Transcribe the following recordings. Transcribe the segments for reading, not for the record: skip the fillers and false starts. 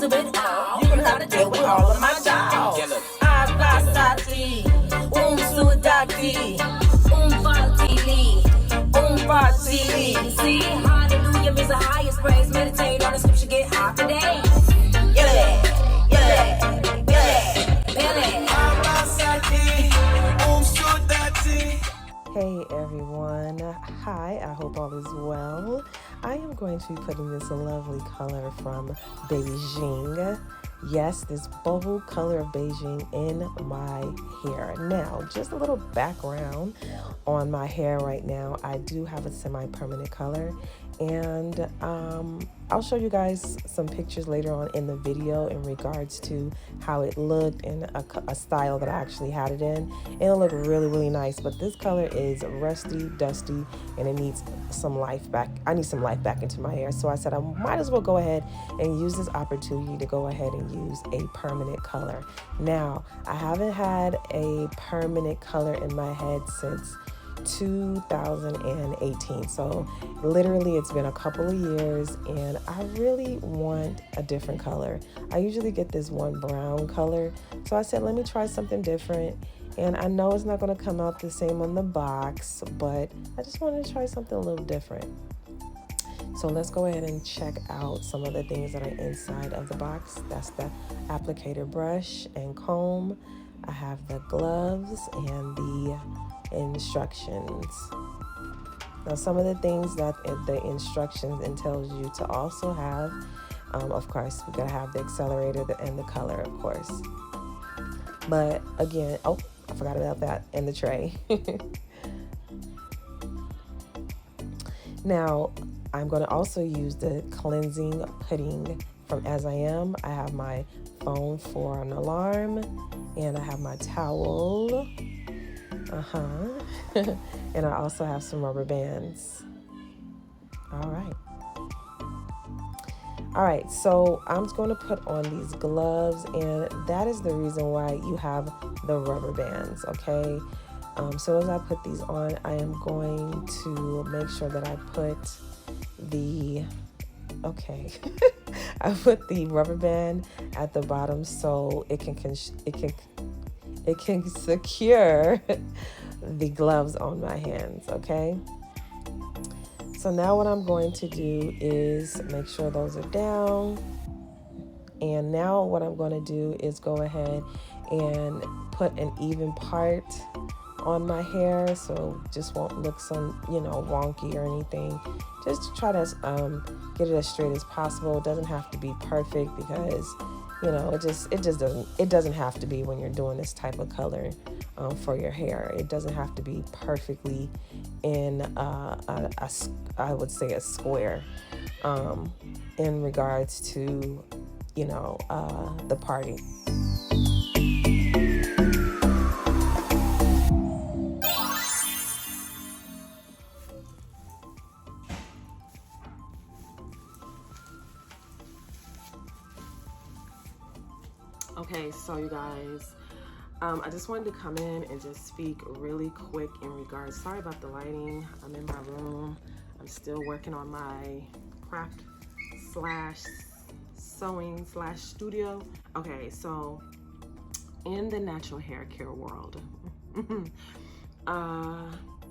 to it all. You can have to deal with all of my jaws. Abbassati, sudati, fatili, fatili. See, hallelujah is the highest praise. Meditate on the scripture, get high for days. Hey everyone, hi, I hope all is well. I am going to be putting this lovely color from Beijing. Yes, this bold color of Beijing in my hair. Now, just a little background on my hair right now. I do have a semi-permanent color, and I'll show you guys some pictures later on in the video in regards to how it looked and a style that I actually had it in. It'll look really, really nice, but this color is rusty, dusty, and it needs some life back. I need some life back into my hair, so I said I might as well go ahead and use this opportunity to go ahead and use a permanent color. Now, I haven't had a permanent color in my head since 2018, so literally it's been a couple of years, and I really want a different color. I usually get this one brown color, so I said let me try something different. And I know it's not going to come out the same on the box, but I just wanted to try something a little different. So let's go ahead and check out some of the things that are inside of the box. That's the applicator brush and comb. I have the gloves and the instructions. Now, some of the things that the instructions entails you to also have, of course, we gotta have the accelerator and the color, of course. But again, oh, I forgot about that, and the tray. Now, I'm going to also use the cleansing pudding from As I Am. I have my phone for an alarm, and I have my towel. And I also have some rubber bands. All right, so I'm just going to put on these gloves, and that is the reason why you have the rubber bands, okay? So as I put these on, I am going to make sure that I put the, I put the rubber band at the bottom so it can secure the gloves on my hands, okay? So now what I'm going to do is make sure those are down. And now what I'm going to do is go ahead and put an even part on my hair so it just won't look so, wonky or anything. Just to try to get it as straight as possible. It doesn't have to be perfect because, it doesn't have to be when you're doing this type of color for your hair. It doesn't have to be perfectly in I would say a square in regards to the party. Okay, so you guys, I just wanted to come in and just speak really quick in regards, sorry about the lighting, I'm in my room, I'm still working on my craft / sewing / studio. Okay, so in the natural hair care world,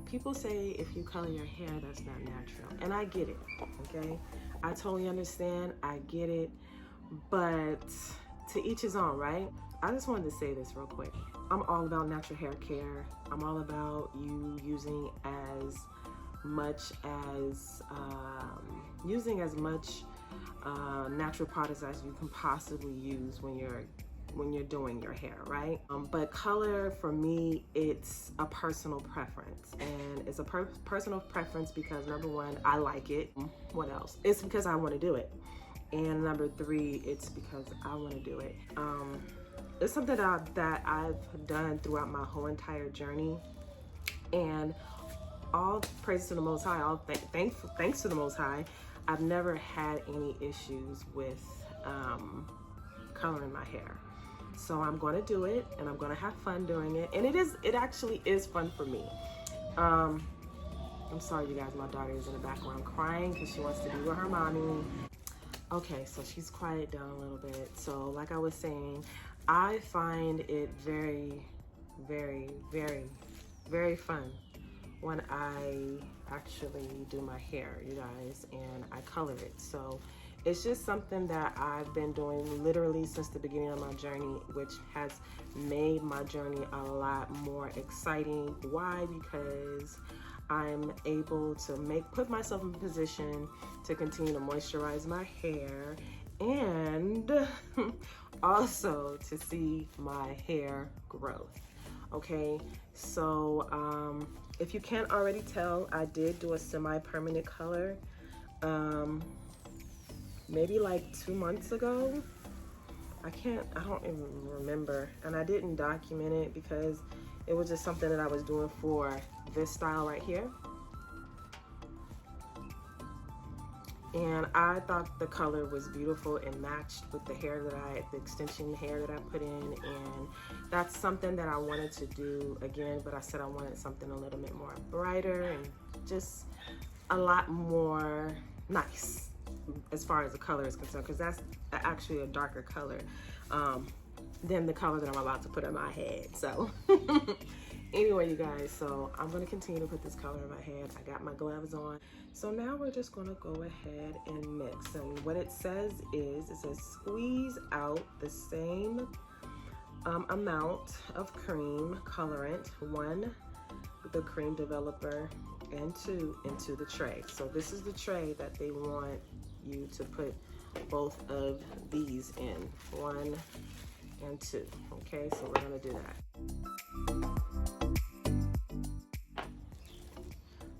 people say if you color your hair, that's not natural, and I get it, okay? I totally understand, I get it, but to each his own, right? I just wanted to say this real quick. I'm all about natural hair care. I'm all about you using as much natural products as you can possibly use when you're doing your hair, right? But color for me, it's a personal preference, and it's a personal preference because number one, I like it. What else? It's because I want to do it. And number three, it's because I want to do it. It's something that I've done throughout my whole entire journey, and all praise to the Most High, all thanks to the Most High, I've never had any issues with coloring my hair. So I'm going to do it, and I'm going to have fun doing it, and it actually is fun for me. I'm sorry, you guys, my daughter is in the background crying because she wants to be with her mommy. Okay, so she's quieted down a little bit. So like I was saying, I find it very, very, very, very fun when I actually do my hair, you guys, and I color it. So it's just something that I've been doing literally since the beginning of my journey, which has made my journey a lot more exciting. Why? Because I'm able to put myself in a position to continue to moisturize my hair and also to see my hair growth. Okay, so if you can't already tell, I did do a semi-permanent color maybe like 2 months ago. I don't even remember, and I didn't document it because it was just something that I was doing for this style right here. And I thought the color was beautiful and matched with the hair the extension hair that I put in, and that's something that I wanted to do again, but I said I wanted something a little bit more brighter and just a lot more nice as far as the color is concerned, because that's actually a darker color than the color that I'm about to put on my head. So anyway, you guys, so I'm going to continue to put this color in my head. I got my gloves on. So now we're just going to go ahead and mix. And what it says is, it says squeeze out the same amount of cream colorant, 1 the cream developer, and 2 into the tray. So this is the tray that they want you to put both of these in, 1 and 2. Okay, so we're going to do that.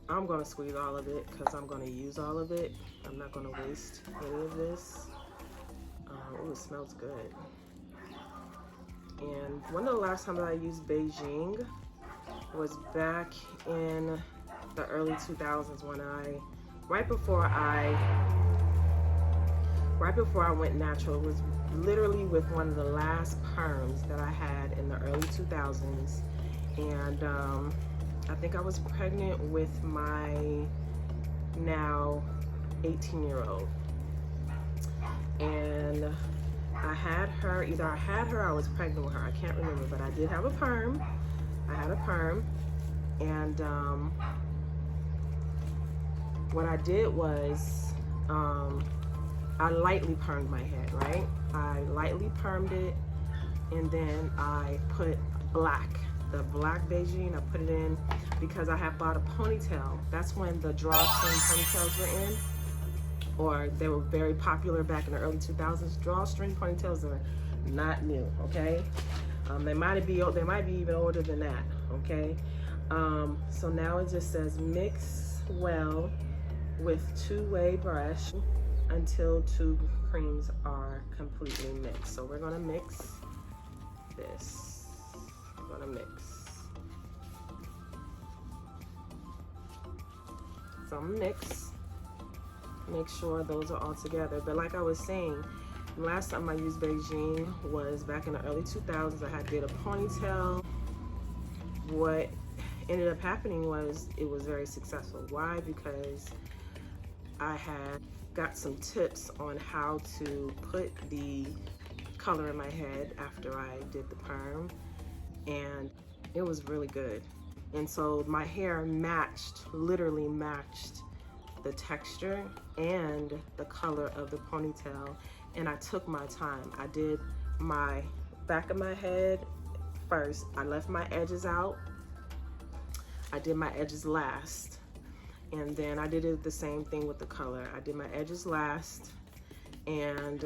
I'm going to squeeze all of it because I'm going to use all of it. I'm not going to waste any of this. Oh, it smells good. And one of the last times I used Beijing was back in the early 2000s when right before I went natural. It was literally with one of the last perms that I had in the early 2000s. And I think I was pregnant with my now 18-year-old. And I had her, either I had her or I was pregnant with her. I can't remember, but I did have a perm. I had a perm. And what I did was I lightly permed my head, right? I lightly permed it, and then I put the black Beijing, I put it in because I had bought a ponytail. That's when the drawstring ponytails were in, or they were very popular back in the early 2000s. Drawstring ponytails are not new, okay? They might be even older than that, okay? So now it just says mix well with 2-way brush until 2 creams are completely mixed. So we're gonna mix this. We're gonna mix. So I'm gonna mix. Make sure those are all together. But like I was saying, last time I used Beijing was back in the early 2000s. I did a ponytail. What ended up happening was it was very successful. Why? Because I had got some tips on how to put the color in my head after I did the perm, and it was really good. And so my hair literally matched the texture and the color of the ponytail, and I took my time. I did my back of my head first. I left my edges out. I did my edges last. And then I did it the same thing with the color. I did my edges last, and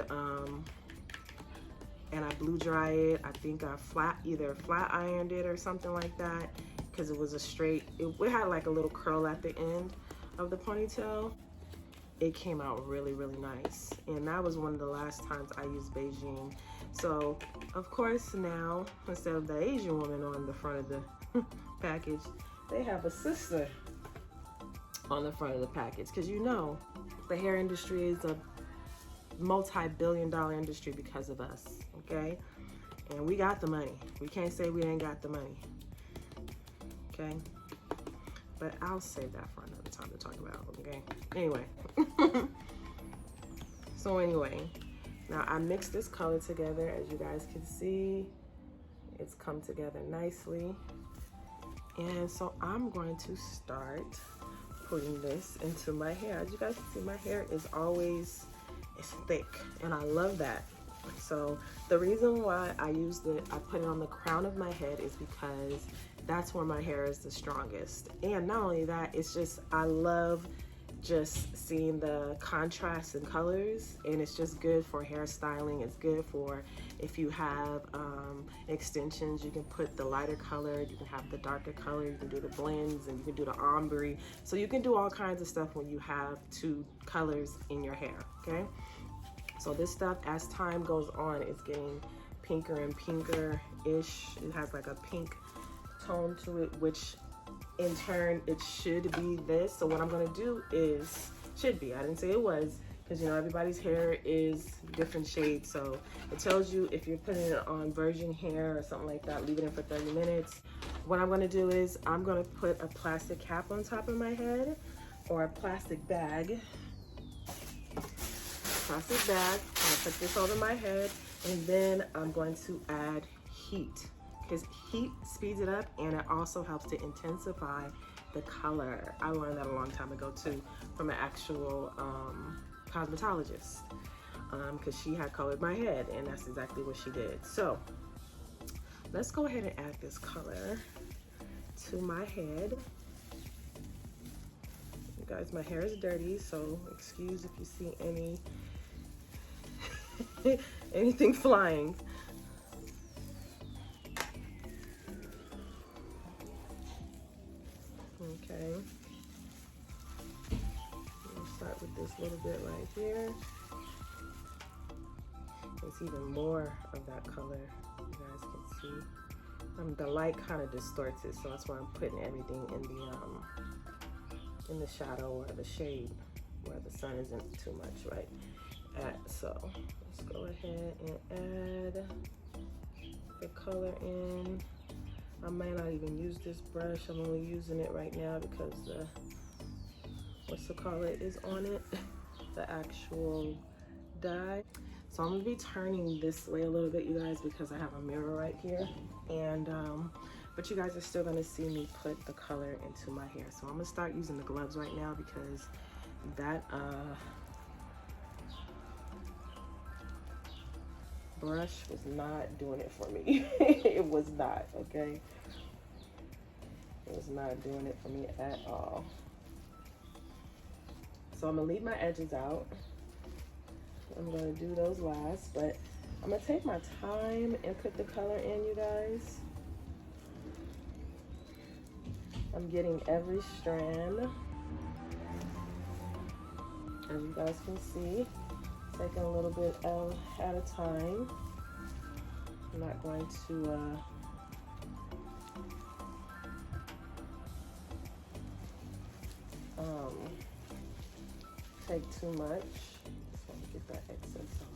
I blew dry it. I think I either flat ironed it or something like that, because it was a straight, it had like a little curl at the end of the ponytail. It came out really, really nice. And that was one of the last times I used Beijing. So of course now, instead of the Asian woman on the front of the package, they have a sister on the front of the package, because you know the hair industry is a multi-billion-dollar industry because of us, okay? And we got the money. We can't say we ain't got the money, okay? But I'll save that for another time to talk about, okay? Anyway, So anyway, now I mixed this color together. As you guys can see, it's come together nicely. And so I'm going to start putting this into my hair. As you guys can see, my hair is always, it's thick, and I love that. So the reason why I put it on the crown of my head is because that's where my hair is the strongest. And not only that, it's just, I love just seeing the contrast in colors, and it's just good for hairstyling. It's good for if you have extensions, you can put the lighter color, you can have the darker color, you can do the blends, and you can do the ombre. So you can do all kinds of stuff when you have two colors in your hair, okay? So this stuff, as time goes on, it's getting pinker and pinker-ish. It has like a pink tone to it, which in turn, it should be this. So what I'm gonna do is, should be, I didn't say it was, because you know, everybody's hair is different shades. So it tells you if you're putting it on virgin hair or something like that, leave it in for 30 minutes. What I'm gonna do is, I'm gonna put a plastic cap on top of my head, or a plastic bag. I'm gonna put this over my head, and then I'm going to add heat, because heat speeds it up, and it also helps to intensify the color. I learned that a long time ago too, from an actual cosmetologist, because she had colored my head, and that's exactly what she did. So let's go ahead and add this color to my head. You guys, my hair is dirty, so excuse if you see anything flying. Okay. We'll start with this little bit right here. It's even more of that color, you guys can see. The light kind of distorts it, so that's why I'm putting everything in the shadow or the shade where the sun isn't too much right at. So let's go ahead and add the color in. I might not even use this brush. I'm only using it right now because the, what's the color is on it, the actual dye. So I'm gonna be turning this way a little bit, you guys, because I have a mirror right here. And, but you guys are still gonna see me put the color into my hair. So I'm gonna start using the gloves right now, because that, brush was not doing it for me. It was not, okay? It was not doing it for me at all. So I'm gonna leave my edges out. I'm gonna do those last, but I'm gonna take my time and put the color in, you guys. I'm getting every strand, as you guys can see. Taking a little bit at a time. I'm not going to take too much. Just want to get that excess off.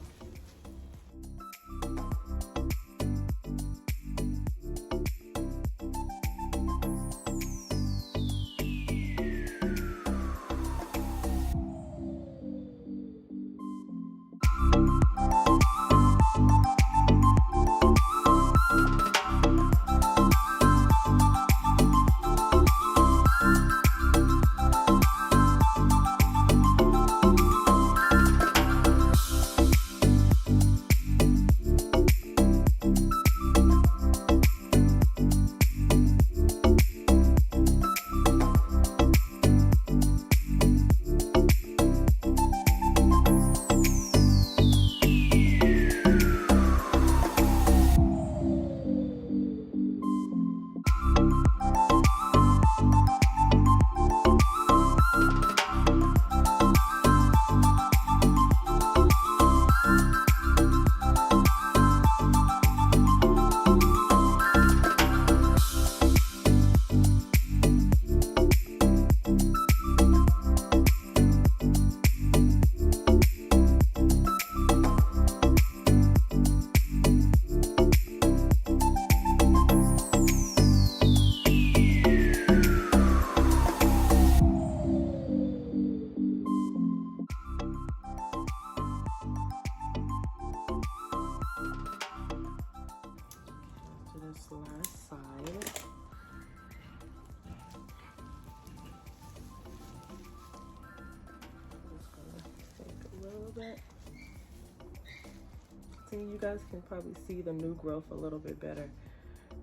see, you guys can probably see the new growth a little bit better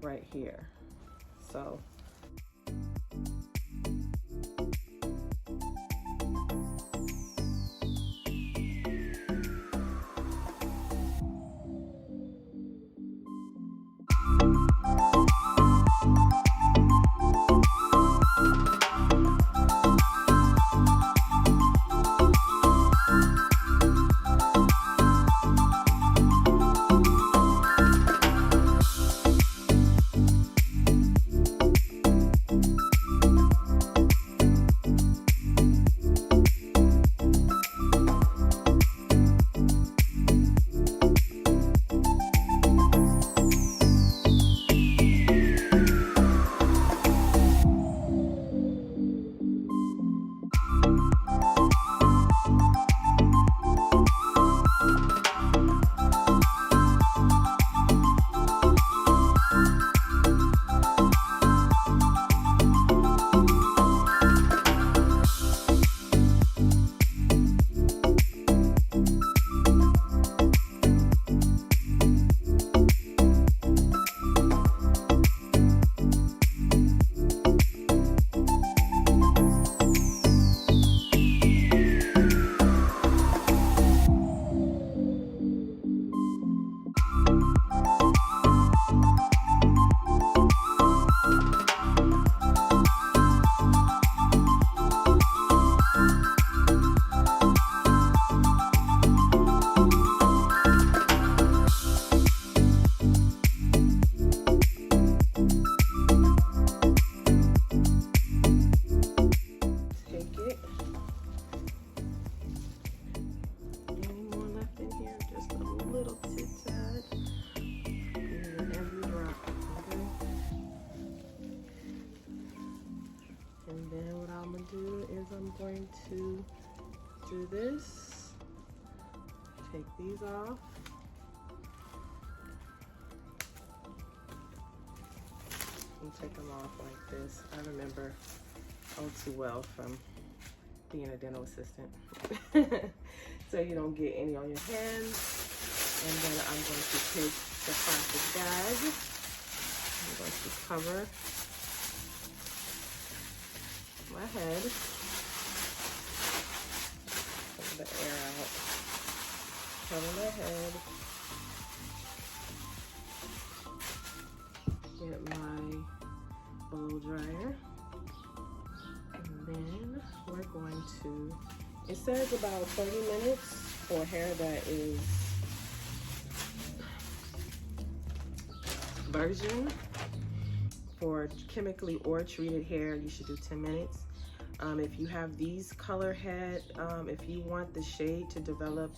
right here. So I'm going to do this, take these off, and take them off like this. I remember all too well from being a dental assistant. So you don't get any on your hands. And then I'm going to take the plastic bag. I'm going to cover my head. Let the air out. Cover my head. Get my blow dryer. And then we're going to, it says about 30 minutes for hair that is virgin. For chemically or treated hair, you should do 10 minutes. If you have these color head, if you want the shade to develop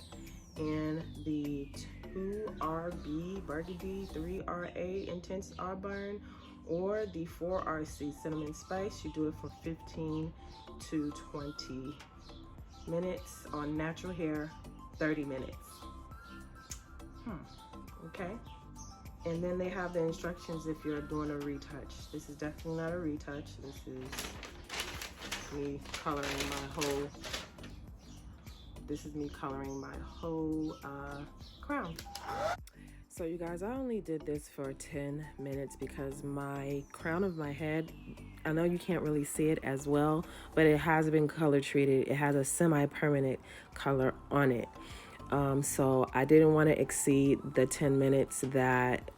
in the 2RB Burgundy, 3RA Intense Auburn, or the 4RC Cinnamon Spice, you do it for 15 to 20 minutes. On natural hair, 30 minutes. Okay. And then they have the instructions if you're doing a retouch. This is definitely not a retouch. This is me coloring my whole, crown. So you guys, I only did this for 10 minutes because my crown of my head, I know you can't really see it as well, but it has been color treated. It has a semi-permanent color on it. So I didn't want to exceed the 10 minutes that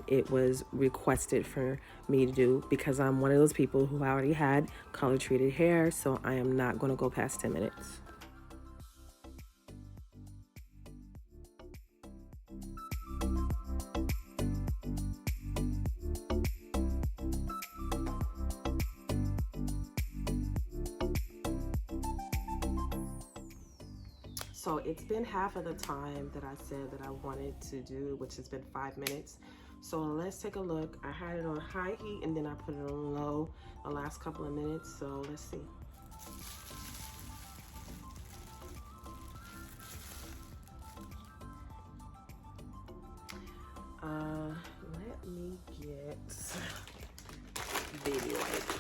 it was requested for me to do, because I'm one of those people who already had color treated hair, so I am not going to go past 10 minutes. So it's been half of the time that I said that I wanted to do, which has been 5 minutes. So let's take a look. I had it on high heat and then I put it on low the last couple of minutes. So let's see. Let me get baby wipe.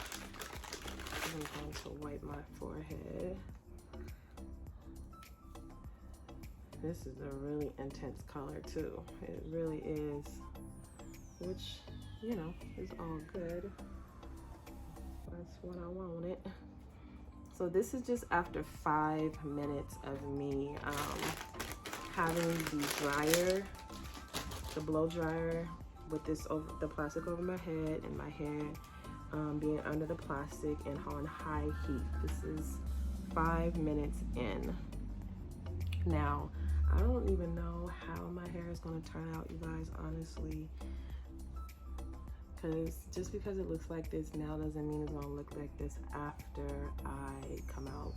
I'm going to wipe my forehead. This is a really intense color too. It really is, which, you know, is all good. That's what I wanted. So this is just after 5 minutes of me having the dryer, the blow dryer with this over the plastic over my head and my hair being under the plastic and on high heat. This is 5 minutes in. Now, I don't even know how my hair is going to turn out, you guys, honestly. Because just because it looks like this now doesn't mean it's going to look like this after I come out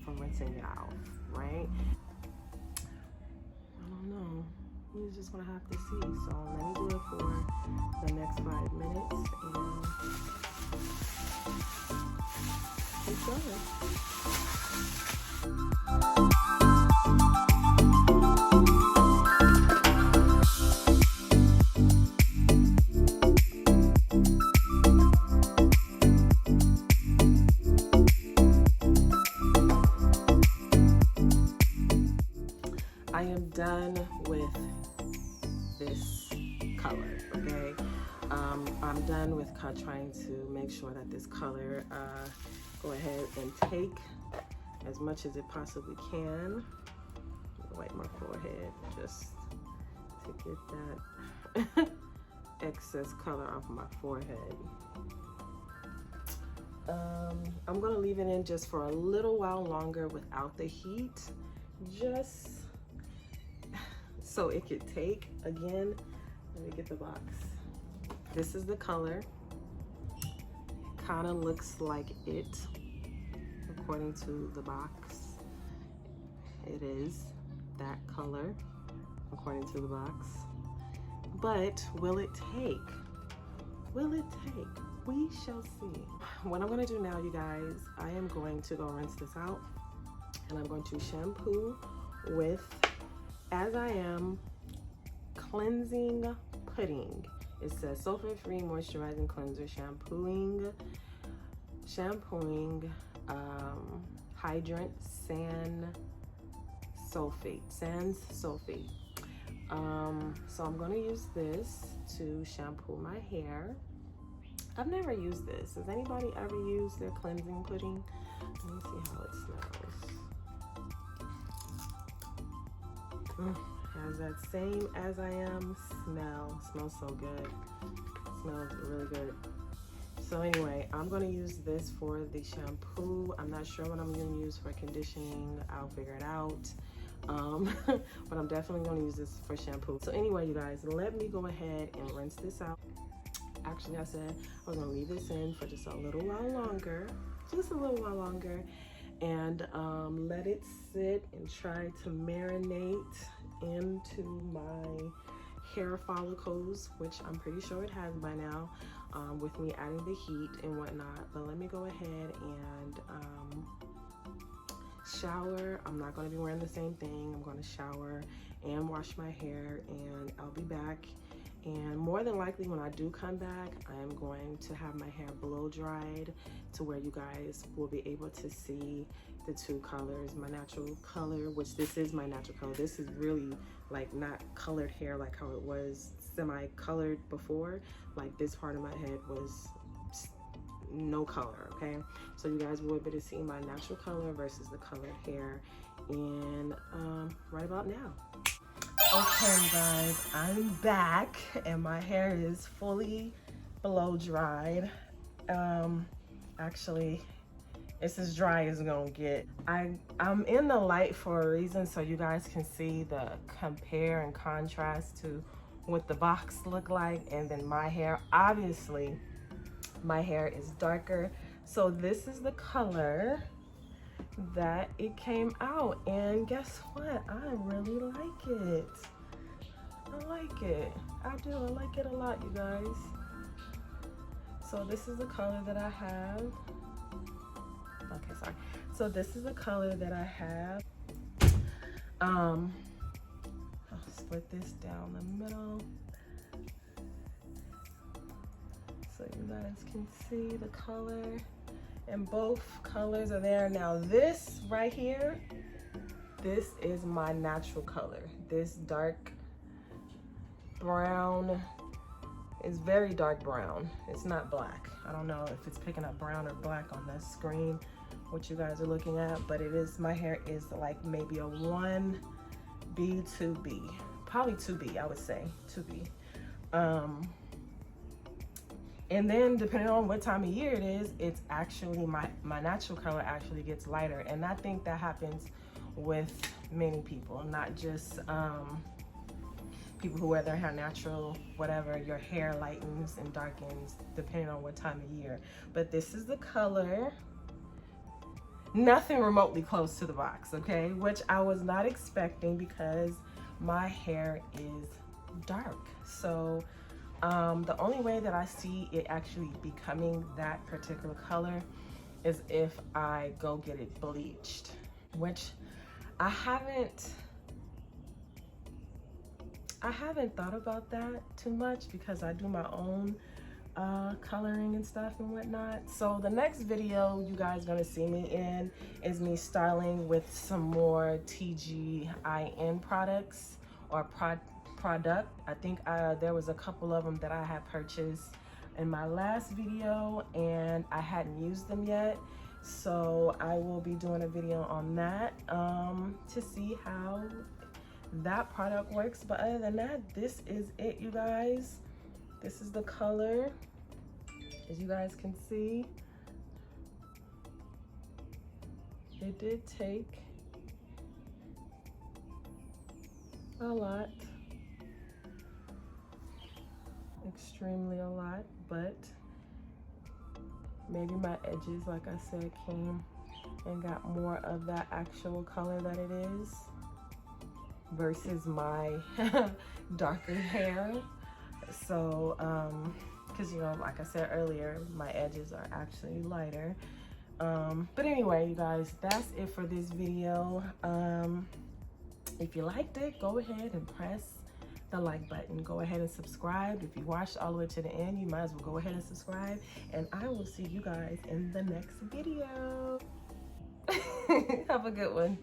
from rinsing it off, right? I don't know. We're just going to have to see. So let me do it for the next 5 minutes and keep going. I am done with this color, okay? I'm done with trying to make sure that this color go ahead and take as much as it possibly can. Wipe my forehead just to get that excess color off my forehead. I'm gonna leave it in just for a little while longer without the heat, just so it could take. Again, let me get the box. This is the color. It kind of looks like it according to the box. It is that color according to the box. But will it take? Will it take? We shall see. What I'm gonna do now, you guys, I am going to go rinse this out and I'm going to shampoo with As I Am Cleansing Pudding. It says sulfate-free moisturizing cleanser, shampooing hydrant sans sulfate. So I'm gonna use this to shampoo my hair. I've never used this. Has anybody ever used their cleansing pudding? Let me see how it smells. Has that same As I Am smell. Smells so good. Smells really good. So anyway, I'm gonna use this for the shampoo. I'm not sure what I'm gonna use for conditioning. I'll figure it out. But I'm definitely gonna use this for shampoo. So anyway, you guys, let me go ahead and rinse this out. Actually, I said I was gonna leave this in for just a little while longer, and let it sit and try to marinate into my hair follicles, which I'm pretty sure it has by now, with me adding the heat and whatnot. But let me go ahead and shower. I'm not going to be wearing the same thing. I'm going to shower and wash my hair, and I'll be back. And more than likely when I do come back, I am going to have my hair blow dried to where you guys will be able to see the two colors. My natural color, which this is my natural color. This is really like not colored hair like how it was semi-colored before. Like this part of my head was no color, okay? So you guys will be able to see my natural color versus the colored hair in right about now. Okay guys, I'm back and my hair is fully blow dried. Actually, it's as dry as it's gonna get. I'm in the light for a reason, so you guys can see the compare and contrast to what the box looked like, and then my hair. Obviously, my hair is darker, so this is the color that it came out, and guess what? I really like it. I like it. I do. I like it a lot, you guys. So this is the color that I have. Okay, sorry. So this is the color that I have. I'll split this down the middle so you guys can see the color. And both colors are there. Now this right here this is my natural color. This dark brown is very dark brown. It's not black. I don't know if it's picking up brown or black on the screen, what you guys are looking at, but it is, my hair is like maybe a 1B, 2B, probably 2B, I would say 2B. And then depending on what time of year it is, it's actually, my natural color actually gets lighter. And I think that happens with many people, not just people who wear their hair natural, whatever. Your hair lightens and darkens depending on what time of year. But this is the color. Nothing remotely close to the box, okay? Which I was not expecting because my hair is dark. So the only way that I see it actually becoming that particular color is if I go get it bleached, which I haven't thought about that too much because I do my own coloring and stuff and whatnot. So the next video you guys gonna see me in is me styling with some more TGIN products or product. I think there was a couple of them that I had purchased in my last video and I hadn't used them yet. So I will be doing a video on that to see how that product works. But other than that, this is it, you guys. This is the color, as you guys can see. It did take a lot, extremely a lot, but maybe my edges, like I said, came and got more of that actual color that it is versus my darker hair. So because you know, like I said earlier, my edges are actually lighter. But anyway, you guys, that's it for this video. If you liked it, go ahead and press the like button. Go ahead and subscribe. If you watched all the way to the end, you might as well go ahead and subscribe, and I will see you guys in the next video. Have a good one.